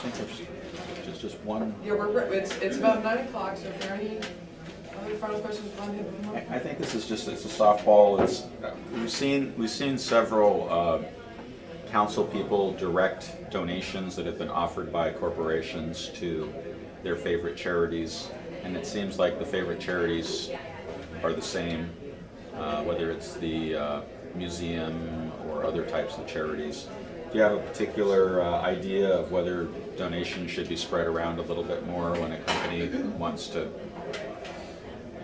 think there's just one. Yeah, it's about 9 o'clock, so if there are any other final questions, go ahead. I think this is just, it's a softball. It's, we've seen several council people direct donations that have been offered by corporations to their favorite charities, and it seems like the favorite charities are the same, whether it's the museum or other types of charities. Do you have a particular idea of whether donations should be spread around a little bit more when a company wants to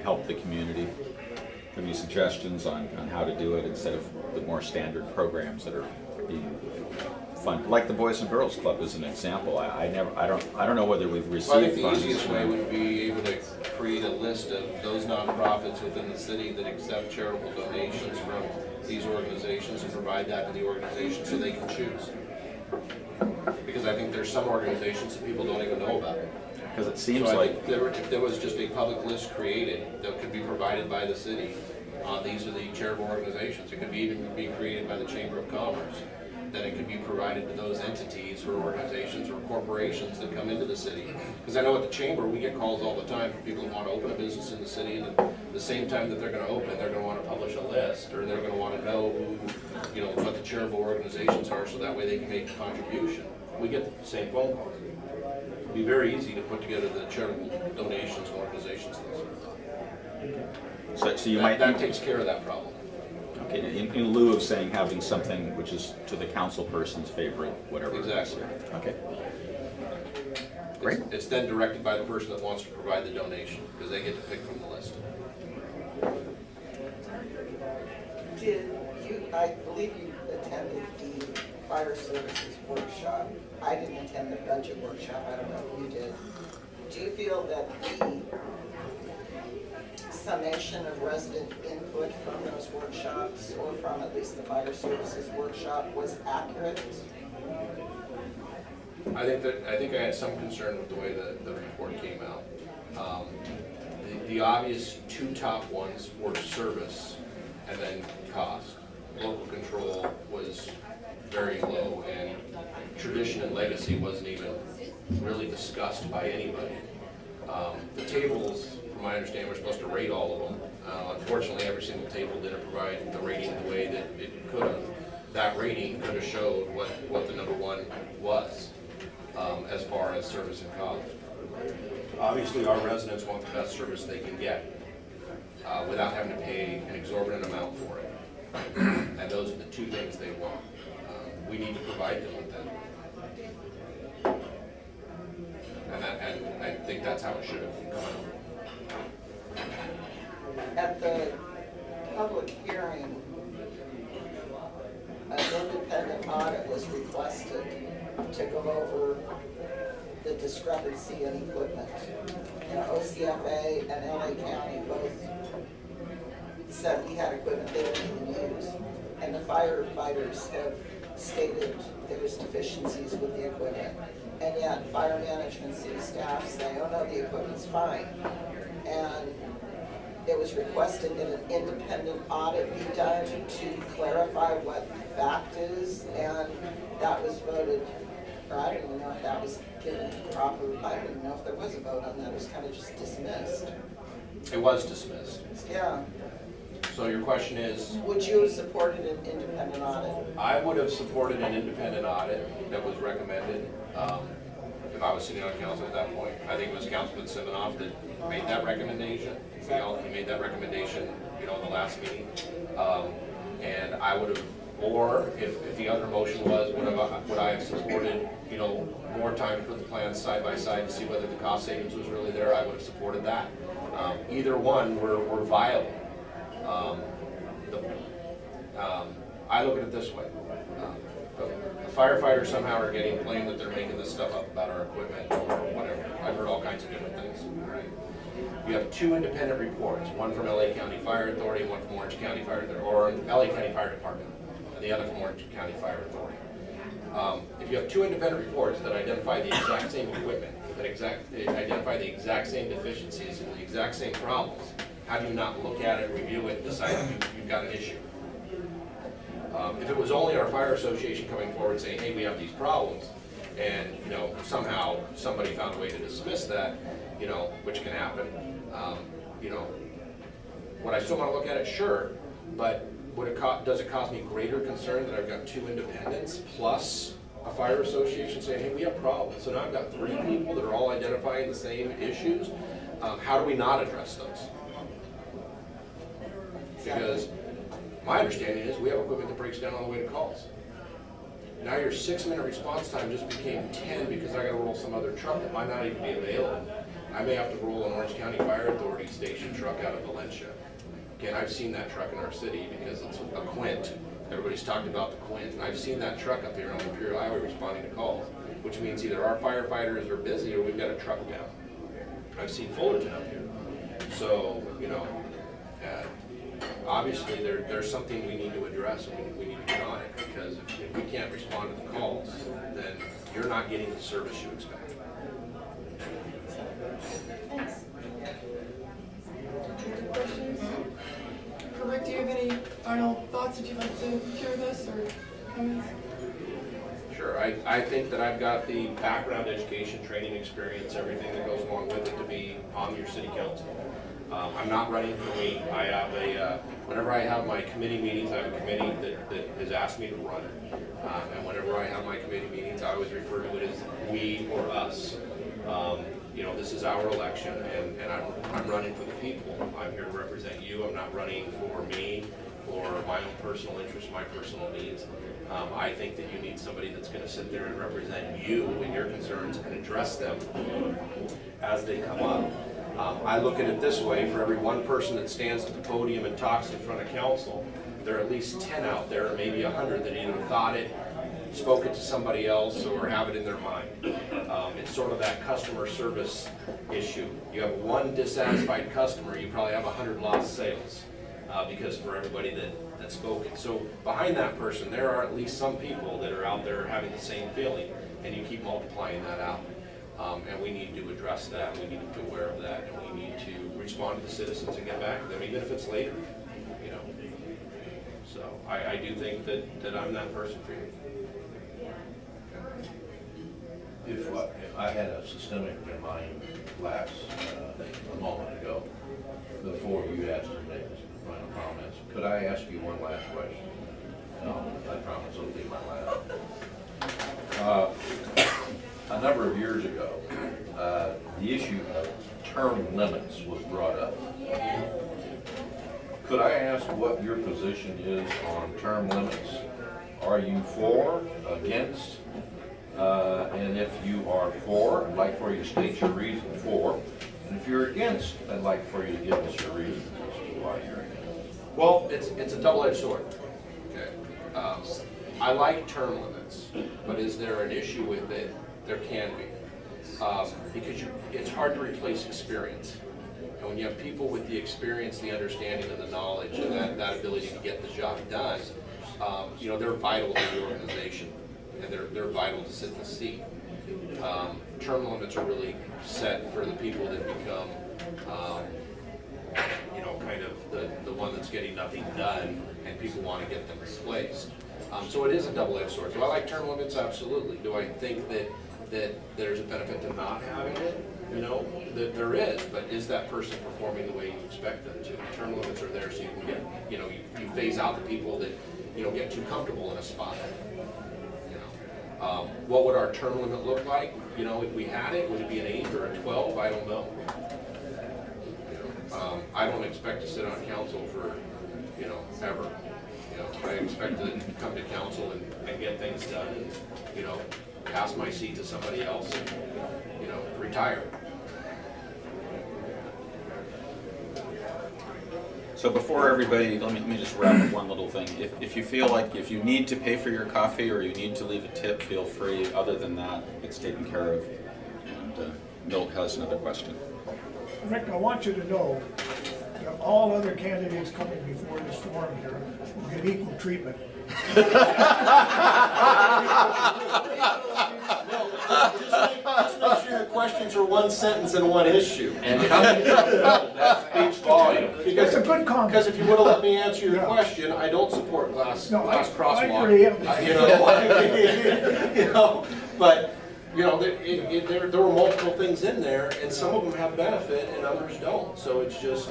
help the community? Have you suggestions on how to do it instead of the more standard programs that are being funded? Like the Boys and Girls Club is an example. I don't know whether we've received funds. I think the funds. easiest way would be able to create a list of those nonprofits within the city that accept charitable donations from these organizations and provide that to the organization so they can choose. Because I think there's some organizations that people don't even know about. Because it seems so like if there was just a public list created that could be provided by the city, these are the charitable organizations. It could be even be created by the Chamber of Commerce. Then it could be provided to those entities or organizations or corporations that come into the city. Because I know at the Chamber we get calls all the time from people who want to open a business in the city, and at the same time that they're going to open, they're going to want to publish a list, or they're going to want to know who, what the charitable organizations are, so that way they can make a contribution. We get the same phone calls. It'd be very easy to put together the charitable donations and organizations list. so you that takes care of that problem. Okay, in lieu of saying having something which is to the council person's favorite, whatever. Exactly. Okay. Great. It's then directed by the person that wants to provide the donation, because they get to pick from the list. I believe you attended the fire services workshop. I didn't attend the budget workshop. I don't know if you did. Do you feel that the summation of resident input from those workshops, or from at least the fire services workshop, was accurate? I think I had some concern with the way the report came out. The obvious two top ones were service and then cost. Local control was very low, and tradition and legacy wasn't even really discussed by anybody. The tables, from my understanding, we're supposed to rate all of them. Unfortunately, every single table didn't provide the rating the way that it could have. That rating could have showed what the number one was as far as service and cost. Obviously, our residents want the best service they can get without having to pay an exorbitant amount for it. And those are the two things they want. We need to provide them with that. And I think that's how it should have come out. At the public hearing, an independent audit was requested to go over the discrepancy in equipment. OCFA and LA County both said we had equipment they didn't even use. And the firefighters have stated there's deficiencies with the equipment. And yet fire management city staff say, oh no, the equipment's fine. And it was requested that an independent audit be done to clarify what the fact is, and that was voted, or I don't even know if that was given proper, I don't even know if there was a vote on that, it was kind of just dismissed. It was dismissed. Yeah. So your question is? Would you have supported an independent audit? I would have supported an independent audit that was recommended if I was sitting on council at that point. I think it was Councilman Siminoff that made that recommendation. He made that recommendation, in the last meeting. And I would have, or if the other motion was, would I have supported, more time to put the plans side by side to see whether the cost savings was really there, I would have supported that. Either one were viable. I look at it this way. The firefighters somehow are getting blamed that they're making this stuff up about our equipment or whatever. I've heard all kinds of different things. Right? You have two independent reports, one from LA County Fire Authority, one from Orange County Fire Authority, or LA County Fire Department, and the other from Orange County Fire Authority. If you have two independent reports that identify the exact same equipment, that identify the exact same deficiencies and the exact same problems, how do you not look at it, review it, decide you've got an issue? If it was only our fire association coming forward saying, hey, we have these problems, and somehow somebody found a way to dismiss that, you know, which can happen, you know, would I still want to look at it? Sure, but would it does it cause me greater concern that I've got 2 independents plus a fire association saying, hey, we have problems? So now I've got 3 people that are all identifying the same issues. How do we not address those? Because my understanding is we have equipment that breaks down on the way to calls. Now your 6-minute response time just became 10 because I got to roll some other truck that might not even be available. I may have to roll an Orange County Fire Authority station truck out of Valencia. Again, I've seen that truck in our city because it's a Quint. Everybody's talking about the Quint, and I've seen that truck up here on Imperial Highway responding to calls, which means either our firefighters are busy or we've got a truck down. I've seen Fullerton up here. So, you know, obviously there's something we need to address, and we need to get on it, because if we can't respond to the calls, then you're not getting the service you expect. Thanks. Any questions? Rick, do you have any final thoughts that you'd like to share with us, or comments? Sure, I think that I've got the background, education, training experience, everything that goes along with it to be on your city council. I'm not running for me. I have whenever I have my committee meetings, I have a committee that has asked me to run it. And whenever I have my committee meetings, I always refer to it as we or us. You know, this is our election, and I'm running for the people. I'm here to represent you. I'm not running for me or my own personal interests, my personal needs. I think that you need somebody that's going to sit there and represent you and your concerns and address them as they come up. I look at it this way: for every 1 person that stands at the podium and talks in front of council, there are at least 10 out there, or maybe 100, that either thought it, spoke it to somebody else, or have it in their mind. It's sort of that customer service issue. You have 1 dissatisfied customer, you probably have 100 lost sales, because for everybody that spoke it. So behind that person, there are at least some people that are out there having the same feeling, and you keep multiplying that out. And we need to address that, we need to be aware of that, and we need to respond to the citizens and get back to them, even if it's later, you know. So I do think that I'm that person for you. If I had a systemic in mind last a moment ago, before you asked to make final comments, could I ask you one last question? No, I promise it'll be my last. A number of years ago, the issue of term limits was brought up. Could I ask what your position is on term limits? Are you for, against? And if you are for, I'd like for you to state your reason for. And if you're against, I'd like for you to give us your reasons as to why you're against. Well, it's a double-edged sword. Okay. I like term limits, but is there an issue with it? There can be. Because it's hard to replace experience. And when you have people with the experience, the understanding, and the knowledge, and that ability to get the job done, you know, they're vital to the organization, and they're vital to sit in the seat. Term limits are really set for the people that become, you know, kind of the one that's getting nothing done, and people want to get them replaced. So it is a double-edged sword. Do I like term limits? Absolutely. Do I think that there's a benefit to not having it? You know, that there is, but is that person performing the way you expect them to? Term limits are there so you can get, you know, you phase out the people that, you know, get too comfortable in a spot. You know, what would our term limit look like? You know, if we had it, would it be an 8 or a 12? I don't know. You know, I don't expect to sit on council for, you know, ever. You know, I expect to come to council and get things done, and, you know, pass my seat to somebody else, and, you know, retire. So before everybody, let me just wrap up one little thing. If you feel like if you need to pay for your coffee or you need to leave a tip, feel free. Other than that, it's taken care of. And Milt has another question. Rick, I want you to know that all other candidates coming before this forum here will get equal treatment. Just make sure your questions are one sentence and one issue. And that speaks volume. That's a good comment. Because if you would have let me answer your question, I don't support glass No, crosswalk. I agree. You know, but you know, there were multiple things in there, and some of them have benefit and others don't. So it's just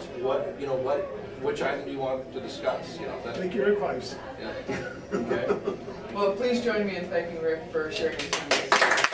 which item do you want to discuss? You know, Take your advice. yeah. Okay. Well, please join me in thanking Rick for sharing his time with us.